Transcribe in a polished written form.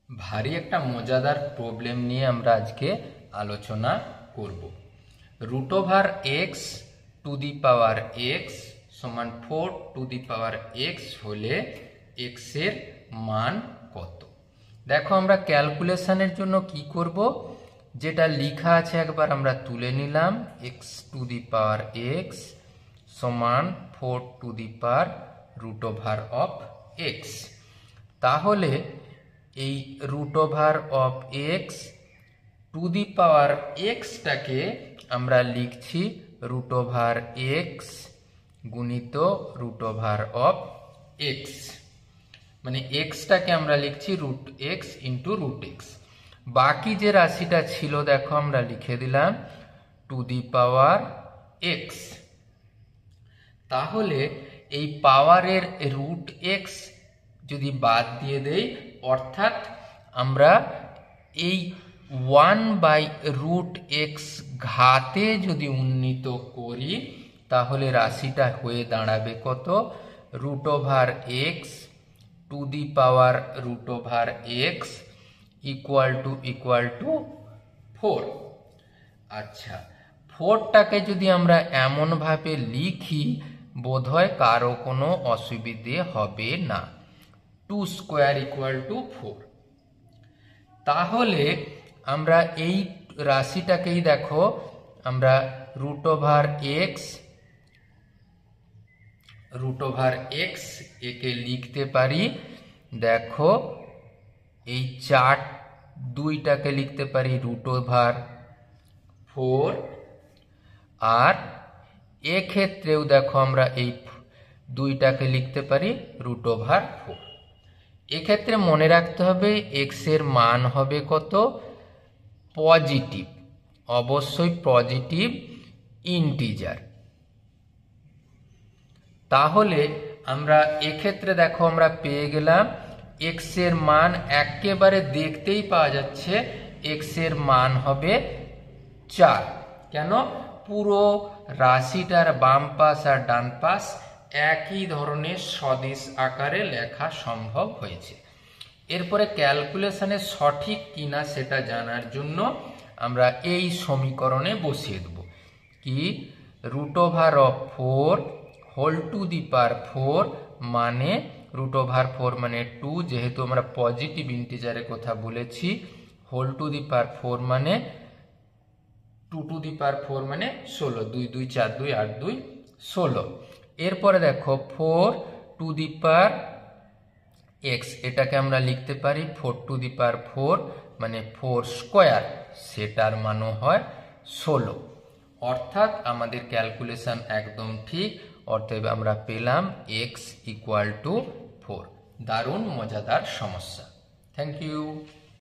ভারী একটা মজাদার প্রবলেম নিয়ে আমরা আজকে আলোচনা করব। Root over X to the power x সমান 4 টু দি পাওয়ার এক্স হলে এক্স এর মান কত? দেখো, আমরা ক্যালকুলেশনের জন্য কি করব, যেটা লেখা আছে একবার আমরা তুলে নিলাম। X to the power x সমান 4 to the power root over of x. তাহলে এই root over of x to the power এক্সটাকে আমরা লিখছি রুট ওভার এক্স গুণিত রুট ওভার অফ এক্স, মানে এক্সটাকে আমরা লিখছি root x into root x. বাকি যে রাশিটা ছিল দেখো আমরা লিখে দিলাম টু দি পাওয়ার এক্স। তাহলে এই পাওয়ারের রুট এক্স যদি বাদ দিয়ে দেই, অর্থাৎ আমরা এই 1/√x ঘাতে যদি উন্নীত করি, তাহলে রাশিটা হয়ে দাঁড়াবে কত? Root over X to the power root over X equal to 4। আচ্ছা, 4টাকে যদি আমরা এমনভাবে লিখি, বোধহয় কারো কোনো অসুবিধে হবে না। 2 স্কোয়ার ইকুয়াল টু 4। তাহলে আমরা এই রাশিটাকেই দেখো আমরা রুট ওভার এক্স একে লিখতে পারি। দেখো, এই 2টাকে লিখতে পারি রুট ওভার 4, আর এক্ষেত্রেও দেখো আমরা এই 2টাকে লিখতে পারি রুট ওভার 4। এক্ষেত্রে মনে রাখতে হবে এক্স এর মান হবে কত? পজিটিভ, অবশ্যই পজিটিভ ইন্টিজার। তাহলে আমরা এক্ষেত্রে দেখো আমরা পেয়ে গেলাম এক্স এর মান, একেবারে দেখতেই পাওয়া যাচ্ছে এক্স এর মান হবে 4। কেন? পুরো রাশিটার বাম পাশ আর ডান পাশ একই ধরনের সদিশ আকারে লেখা সম্ভব হয়েছে। এরপরে ক্যালকুলেশনে সঠিক কিনা সেটা জানার জন্য আমরা এই সমীকরণে বসিয়ে দেব কি, root over of 4 whole to the power 4 মানে রুট ওভার 4 মানে 2, যেহেতু আমরা পজিটিভ ইন্টিজারের কথা বলেছি। হোল টু দি পাওয়ার 4 মানে 2 টু দি পাওয়ার 4 মানে 16, 2 2 4 2 8 2 16। এরপরে দেখো 4 টু দি পাওয়ার এক্স, এটাকে আমরা লিখতে পারি 4 টু দি পাওয়ার 4 মানে 4 স্কোয়ার, সেটার মানও হয় 16। অর্থাৎ আমাদের ক্যালকুলেশন একদম ঠিক, অতএব আমরা পেলাম এক্স ইকুয়াল টু 4। দারুণ মজাদার সমস্যা। Thank you.